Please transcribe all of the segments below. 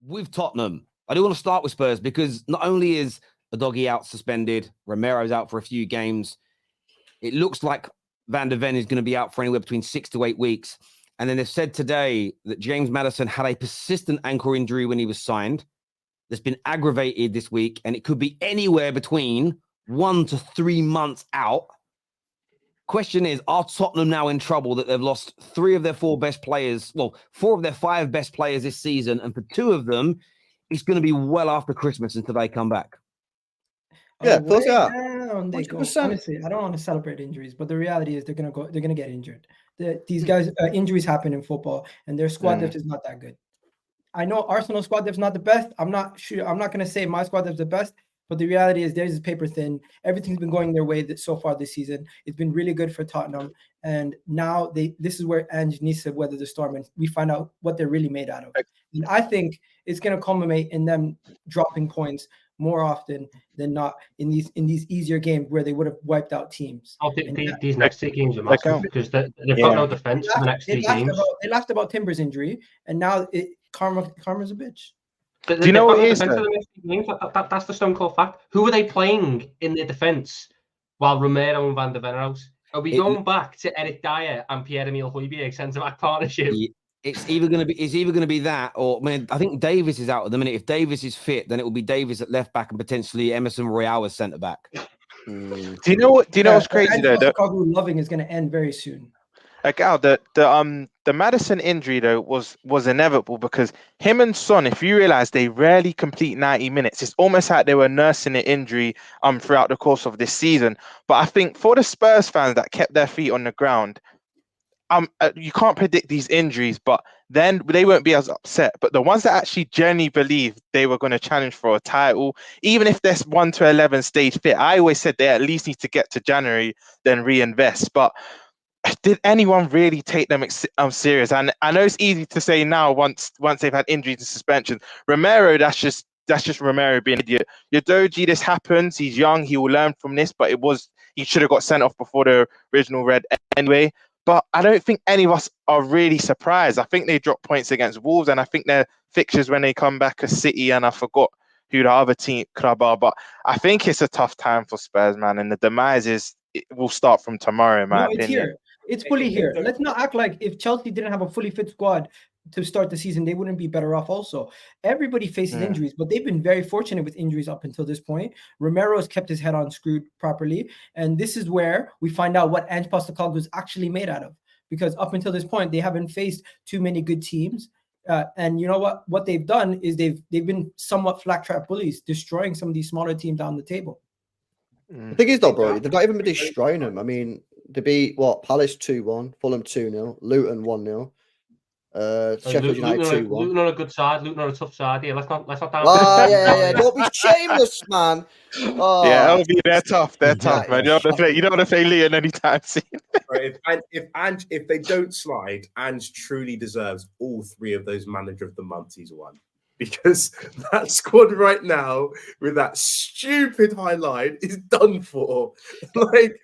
with Tottenham, I do want to start with Spurs because not only is Udogie out suspended, Romero's out for a few games, it looks like Van de Ven is going to be out for anywhere between 6 to 8 weeks. And then they've said today that James Maddison had a persistent ankle injury when he was signed that's been aggravated this week, and it could be anywhere between 1 to 3 months out. Question is, are Tottenham now in trouble that they've lost 3 of their 4 best players, 4 of their 5 best players this season, and for 2 of them, it's going to be well after Christmas until they come back? Yeah, of course, yeah. Down they go. Honestly, I don't want to celebrate injuries, but the reality is they're gonna get injured. These guys, injuries happen in football, and their squad depth is not that good. I know Arsenal squad depth is not the best. I'm not sure. I'm not gonna say my squad depth is the best, but the reality is theirs is paper thin. Everything's been going their way so far this season. It's been really good for Tottenham, and now this is where Ange needs to weather the storm, and we find out what they're really made out of. And I think it's gonna culminate in them dropping points more often than not in these easier games where they would have wiped out teams. I think these next 2 games are massive because they've got no defense for the next 3 games. They laughed about Timber's injury, and now karma's a bitch. Do you know what it is? That's the stone cold fact. Who are they playing in their defense while Romero and Van de Ven are out? Are we going back to Eric Dyer and Pierre-Emile Højbjerg centre-back partnership? It's either going to be that, or I think Davis is out at the minute. If Davis is fit, then it will be Davis at left back and potentially Emerson Royale as centre back. Do you know what's crazy though? Loving is going to end very soon. Like the Maddison injury though was inevitable because him and Son, if you realize, they rarely complete 90 minutes. It's almost like they were nursing the injury throughout the course of this season. But I think for the Spurs fans that kept their feet on the ground, you can't predict these injuries, but then they won't be as upset. But the ones that actually genuinely believe they were going to challenge for a title, even if they're 1 to 11 stage fit, I always said they at least need to get to January, then reinvest. But did anyone really take them serious? And I know it's easy to say now once they've had injuries and suspensions. Romero, that's just Romero being an idiot. Udogie, this happens. He's young. He will learn from this. But he should have got sent off before the original red anyway. But I don't think any of us are really surprised. I think they dropped points against Wolves, and I think their fixtures when they come back are City, and I forgot who the other club are. But I think it's a tough time for Spurs, man, and the demise will start from tomorrow, in my opinion. It's here. It's fully here. Let's not act like if Chelsea didn't have a fully fit squad to start the season, they wouldn't be better off also. Everybody faces injuries, but they've been very fortunate with injuries up until this point. Romero has kept his head on screwed properly, and this is where we find out what Ange Postecoglou is actually made out of, because up until this point, they haven't faced too many good teams. And you know what they've done is they've been somewhat flat trap bullies, destroying some of these smaller teams down the table. The thing is, though, bro, they've not even been destroying them. I mean, they beat Palace 2-1, Fulham 2-0, Luton 1-0. Sheffield United 2-1. Luton on a good side, Luton on a tough side. Yeah, let's not down. Oh yeah. Don't be shameless, man. Oh. Yeah, they're tough. They're tough, man. You don't want to play Luton anytime soon. If they don't slide, Ange truly deserves all 3 of those Manager of the Month he's won. Because that squad right now, with that stupid high line, is done for. Like,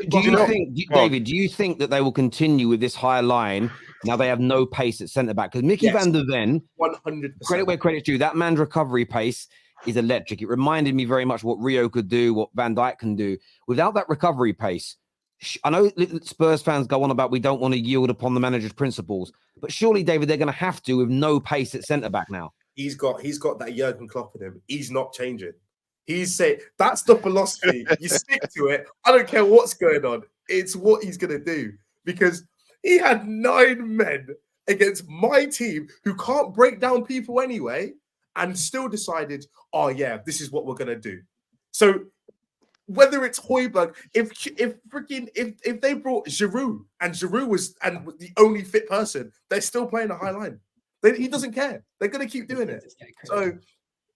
David, do you think that they will continue with this high line now they have no pace at centre back? Because Mickey Van der Ven, 100%. Credit where credit's due, that man's recovery pace is electric. It reminded me very much what Rio could do, what Van Dijk can do. Without that recovery pace, I know Spurs fans go on about we don't want to yield upon the manager's principles, but surely, David, they're going to have to with no pace at centre back now. He's got that Jurgen Klopp in him. He's not changing. He's saying that's the philosophy. You stick to it. I don't care what's going on. It's what he's going to do, because he had 9 men against my team who can't break down people anyway, and still decided, oh yeah, this is what we're going to do. So whether it's Højbjerg, if they brought Giroud and Giroud was the only fit person, they're still playing a high line. He doesn't care. They're going to keep doing it. So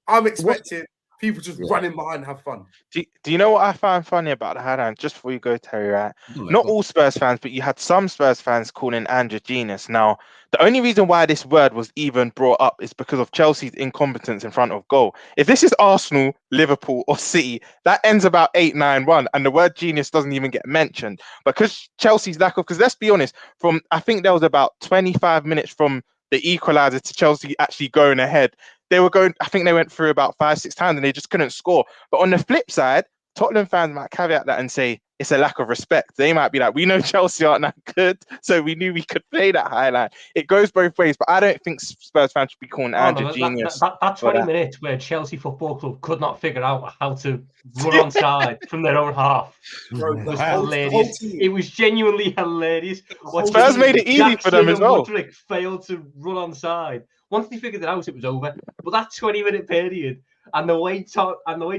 I'm expecting people just running behind and have fun. Do you know what I find funny about the Highline? Just before you go, Terry, right? Not all Spurs fans, but you had some Spurs fans calling Ange a genius. Now, the only reason why this word was even brought up is because of Chelsea's incompetence in front of goal. If this is Arsenal, Liverpool, or City, that ends about 8-9-1, and the word genius doesn't even get mentioned. Because Chelsea's because let's be honest, I think there was about 25 minutes from the equaliser to Chelsea actually going ahead. I think they went through about 5-6 times and they just couldn't score. But on the flip side, Tottenham fans might caveat that and say it's a lack of respect. They might be like, we know Chelsea aren't that good, so we knew we could play that highlight. It goes both ways, but I don't think Spurs fans should be calling Andrew genius. That 20 minutes where Chelsea Football Club could not figure out how to run onside from their own half was hilarious. It was genuinely hilarious. Spurs made it easy for them as well. Mudryk failed to run onside. Once they figured it out, it was over. But that 20-minute period and the way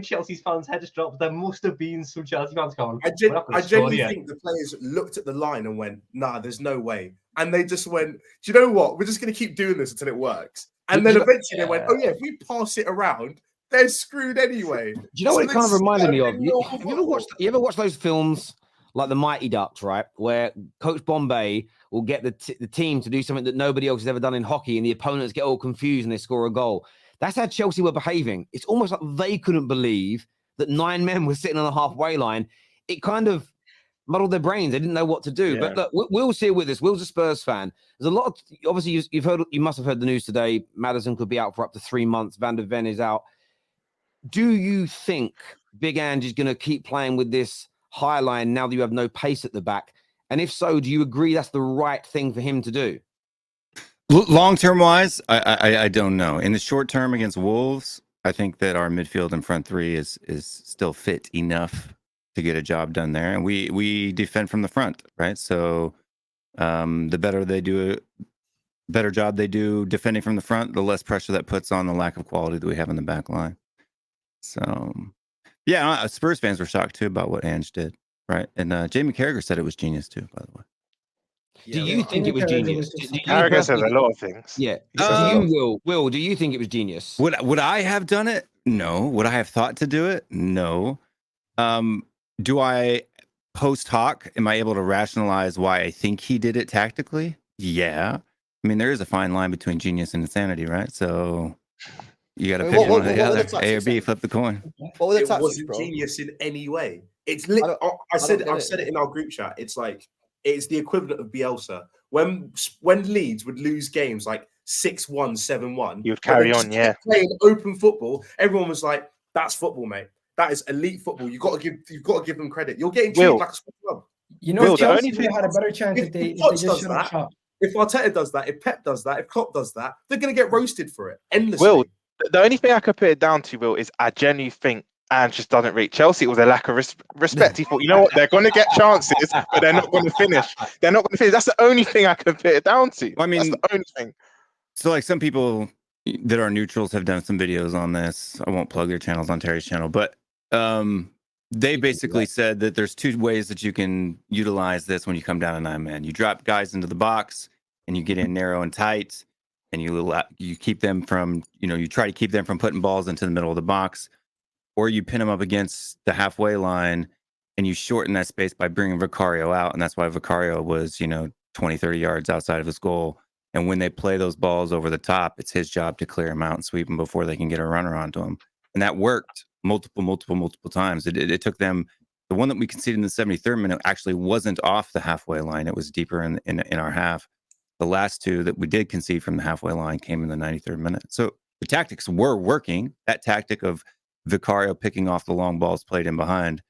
Chelsea's fans' heads dropped, there must have been some Chelsea fans going. I genuinely think the players looked at the line and went, "Nah, there's no way." And they just went, "Do you know what? We're just going to keep doing this until it works." And then eventually they went, "Oh yeah, if we pass it around, they're screwed anyway." Do you know what it kind of reminded me of? You ever watch those films like the Mighty Ducks, right? Where Coach Bombay will get the team to do something that nobody else has ever done in hockey, and the opponents get all confused and they score a goal. That's how Chelsea were behaving. It's almost like they couldn't believe that 9 men were sitting on the halfway line. It kind of muddled their brains. They didn't know what to do. Yeah. But look, Will's here with us. Will's a Spurs fan. There's a lot of, obviously, you must have heard the news today. Maddison could be out for up to 3 months. Van der Ven is out. Do you think Big Ange is going to keep playing with this high line now that you have no pace at the back? And if so, do you agree that's the right thing for him to do? Long-term wise, I don't know. In the short term against Wolves, I think that our midfield and front three is still fit enough to get a job done there. And we defend from the front, right? So the better job they do defending from the front, the less pressure that puts on the lack of quality that we have in the back line. So, yeah, Spurs fans were shocked too about what Ange did, right? And Jamie Carragher said it was genius too, by the way. Do you think it was genius? Carragher says a lot of things. Yeah. Do you, Will, do you think it was genius? Would I have done it? No. Would I have thought to do it? No. Do I post hoc? Am I able to rationalize why I think he did it tactically? Yeah. I mean, there is a fine line between genius and insanity, right? So you got to pick one or the other. A or B, flip the coin. What were the tactics, wasn't genius in any way. It's I've said it in our group chat. It's like it's the equivalent of Bielsa. When Leeds would lose games like 6-1, 7-1, you would carry on, playing open football. Everyone was like, "That's football, mate. That is elite football. You've got to give them credit. You're getting treated like a small club." You know, Chelsea had a better chance if they just shut up shop. If Arteta does that, if Pep does that, if Klopp does that, they're going to get roasted for it endlessly. Will, the only thing I could put it down to, Will, is I genuinely think Ange just doesn't rate Chelsea. It was a lack of respect. He thought, you know what, they're going to get chances, but they're not going to finish. They're not going to finish. That's the only thing I can put it down to. I mean, that's the only thing. So, like, some people that are neutrals have done some videos on this. I won't plug their channels on Terry's channel, but they basically said that there's 2 ways that you can utilize this when you come down to 9 men. You drop guys into the box and you get in narrow and tight, and you keep them from, you try to keep them from putting balls into the middle of the box, or you pin them up against the halfway line and you shorten that space by bringing Vicario out. And that's why Vicario was, 20, 30 yards outside of his goal. And when they play those balls over the top, it's his job to clear them out and sweep them before they can get a runner onto them. And that worked multiple times. It took them. The one that we conceded in the 73rd minute actually wasn't off the halfway line. It was deeper in our half. The last 2 that we did concede from the halfway line came in the 93rd minute. So the tactics were working. That tactic of Vicario picking off the long balls played in behind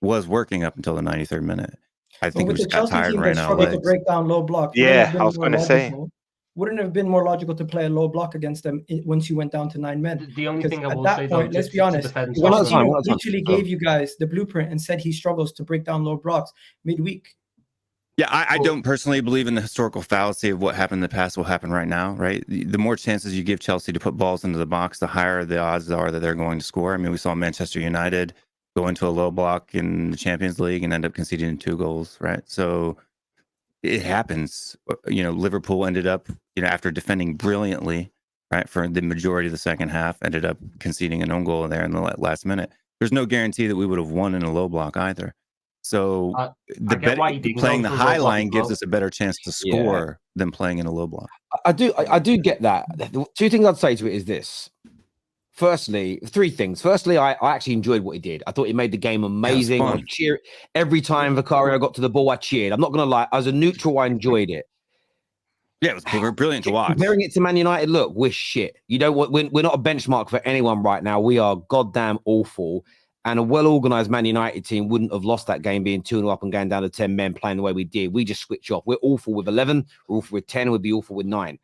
was working up until the 93rd minute. I think we just got tired and ran out of legs. To break down low blocks. Yeah, I was going to say. Wouldn't it have been more logical to play a low block against them once you went down to 9 men? The only thing I will at say, that point, let's be honest, literally gave you guys the blueprint and said he struggles to break down low blocks midweek. Yeah, I don't personally believe in the historical fallacy of what happened in the past will happen right now, right? The more chances you give Chelsea to put balls into the box, the higher the odds are that they're going to score. I mean, we saw Manchester United go into a low block in the Champions League and end up conceding 2 goals, right? So it happens. Liverpool ended up, after defending brilliantly, right, for the majority of the second half, ended up conceding an own goal there in the last minute. There's no guarantee that we would have won in a low block either. So playing the high line gives us a better chance to score than playing in a low block. I do get that. The 2 things I'd say to it is this. Firstly, 3 things. Firstly, I actually enjoyed what he did. I thought he made the game amazing. I cheer every time Vicario got to the ball. I cheered. I'm not going to lie. As a neutral, I enjoyed it. Yeah, it was brilliant to watch. Comparing it to Man United, look, we're shit. You don't want. We're not a benchmark for anyone right now. We are goddamn awful. And a well-organized Man United team wouldn't have lost that game being 2-0 up and going down to 10 men playing the way we did. We just switch off. We're awful with 11. We're awful with 10. We'd be awful with 9.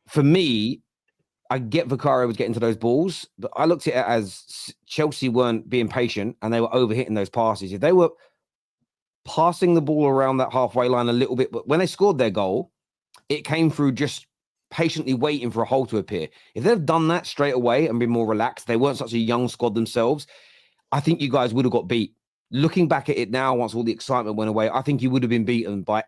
For me, I get Vicario was getting to those balls, but I looked at it as Chelsea weren't being patient and they were overhitting those passes. If they were passing the ball around that halfway line a little bit, but when they scored their goal, it came through just patiently waiting for a hole to appear. If they've done that straight away and been more relaxed, they weren't such a young squad themselves, I think you guys would have got beat. Looking back at it now, once all the excitement went away, I think you would have been beaten by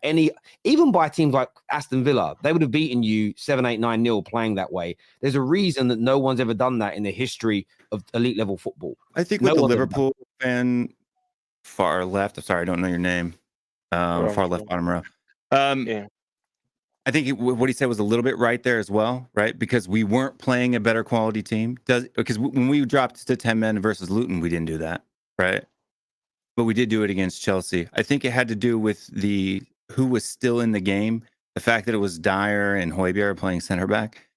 even by teams like Aston Villa. They would have beaten you 7-8, 9-0 playing that way. There's a reason that no one's ever done that in the history of elite level football. I think with the Liverpool fan far left, sorry, I don't know your name, far left bottom row. Yeah. I think what he said was a little bit right there as well, right? Because we weren't playing a better quality team. Because when we dropped to 10 men versus Luton, we didn't do that, right? But we did do it against Chelsea. I think it had to do with who was still in the game. The fact that it was Dyer and Højbjerg playing center back.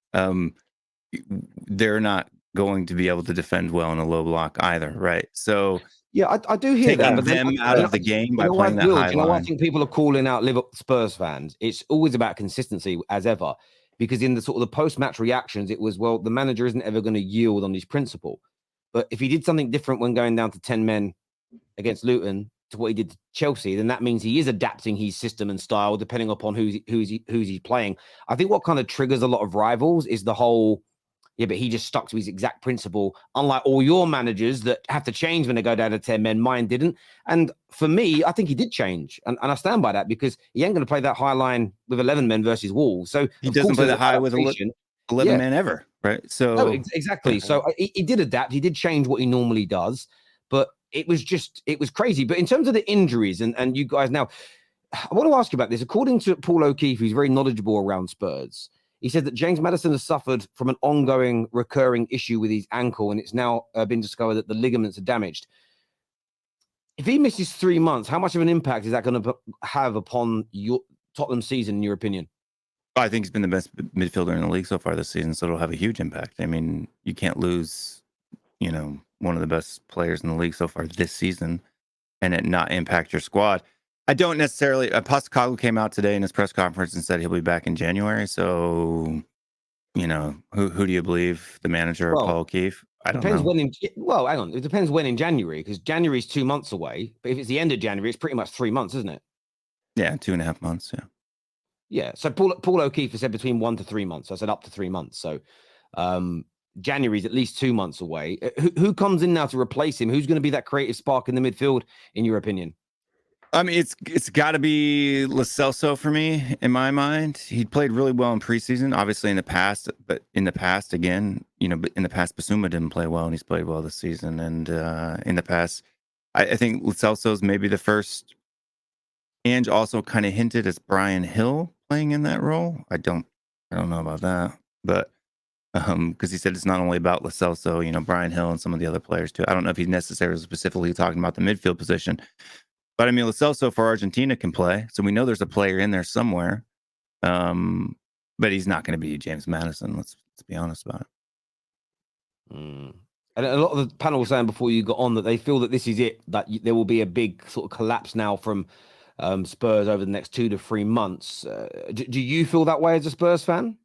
They're not going to be able to defend well in a low block either, right? So yeah, I do hear that. Taking them out of the game by playing that high line. I think people are calling out Liverpool Spurs fans. It's always about consistency as ever, because in the sort of the post-match reactions, it was, well, the manager isn't ever going to yield on his principle. But if he did something different when going down to 10 men against Luton to what he did to Chelsea, then that means he is adapting his system and style depending upon who's he's playing. I think what kind of triggers a lot of rivals is the whole, yeah, but he just stuck to his exact principle, unlike all your managers that have to change when they go down to 10 men. Mine didn't. And for me, I think he did change. And I stand by that, because he ain't going to play that high line with 11 men versus Wolves. So he doesn't play that high with 11 men ever, right? So no, exactly. Yeah. So he did adapt. He did change what he normally does, but it was crazy. But in terms of the injuries and you guys now, I want to ask you about this. According to Paul O'Keefe, who's very knowledgeable around Spurs, he said that James Maddison has suffered from an ongoing, recurring issue with his ankle, and it's now been discovered that the ligaments are damaged. If he misses 3 months, how much of an impact is that going to have upon your Tottenham season, in your opinion? I think he's been the best midfielder in the league so far this season, so it'll have a huge impact. I mean, you can't lose, one of the best players in the league so far this season and it not impact your squad. I don't necessarily. Postecoglou came out today in his press conference and said he'll be back in January. So, who do you believe, the manager or Paul O'Keefe? I don't know. Hang on. It depends when in January, because January is 2 months away. But if it's the end of January, it's pretty much 3 months, isn't it? Yeah, 2.5 months. Yeah. Yeah. So Paul O'Keefe has said between 1 to 3 months. I said up to 3 months. So January is at least 2 months away. Who comes in now to replace him? Who's going to be that creative spark in the midfield, in your opinion? I mean, it's got to be Lo Celso for me, in my mind. He played really well in preseason, obviously in the past, but in the past, again, but in the past, Basuma didn't play well, and he's played well this season. And in the past, I think Lo Celso's maybe the first. Ange also kind of hinted as Brian Hill playing in that role. I don't know about that, but because he said it's not only about Lo Celso, Brian Hill and some of the other players too. I don't know if he's necessarily specifically talking about the midfield position. But I mean, Lo Celso for Argentina can play, so we know there's a player in there somewhere. But he's not going to be James Maddison. Let's be honest about it. And a lot of the panel was saying before you got on that they feel that this is it, that there will be a big sort of collapse now from Spurs over the next 2 to 3 months. Do you feel that way as a Spurs fan?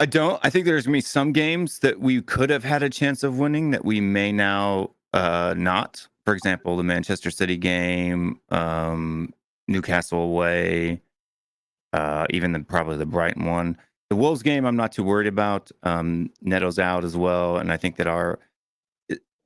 I don't. I think there's going to be some games that we could have had a chance of winning that we may now not. For example, the Manchester City game, Newcastle away, even probably the Brighton one. The Wolves game, I'm not too worried about. Neto's out as well, and I think that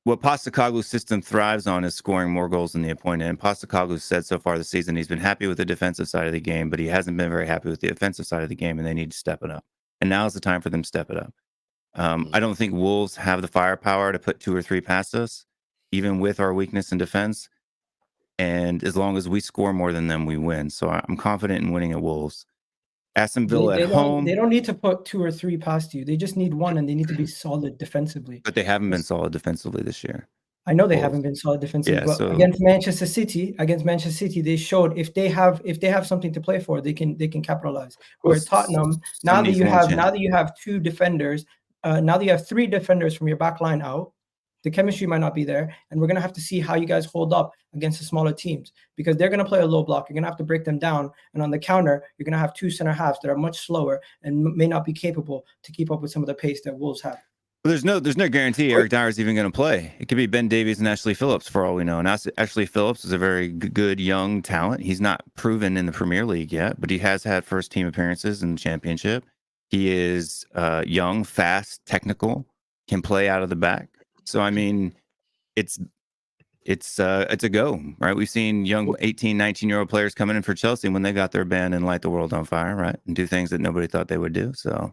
what Postecoglou's system thrives on is scoring more goals than the opponent. And Postecoglou said so far this season he's been happy with the defensive side of the game, but he hasn't been very happy with the offensive side of the game, and they need to step it up. And now is the time for them to step it up. I don't think Wolves have the firepower to put 2 or 3 past us, even with our weakness in defense. And as long as we score more than them, we win. So I'm confident in winning at Wolves. Aston Villa at home. They don't need to put 2 or 3 past you. They just need 1, and they need to be solid defensively. But they haven't been solid defensively this year. I know they Wolves. haven't been solid defensively, Yeah, but so- against Manchester City, they showed if they have something to play for, they can capitalize. Where Tottenham, now that you have two defenders, now that you have three defenders from your back line out, the chemistry might not be there, and we're gonna have to see how you guys hold up against the smaller teams because they're gonna play a low block. You're gonna have to break them down, and on the counter, you're gonna have two center halves that are much slower and may not be capable to keep up with some of the pace that Wolves have. Well, there's no guarantee Eric Dyer's even going to play. It could be Ben Davies and Ashley Phillips for all we know. And Ashley Phillips is a very good young talent. He's not proven in the Premier League yet, but he has had first team appearances in the Championship. He is young, fast, technical, can play out of the back. So I mean, it's a go, right? We've seen young 18, 19-year-old players coming in for Chelsea when they got their ban and light the world on fire, right? And do things that nobody thought they would do. So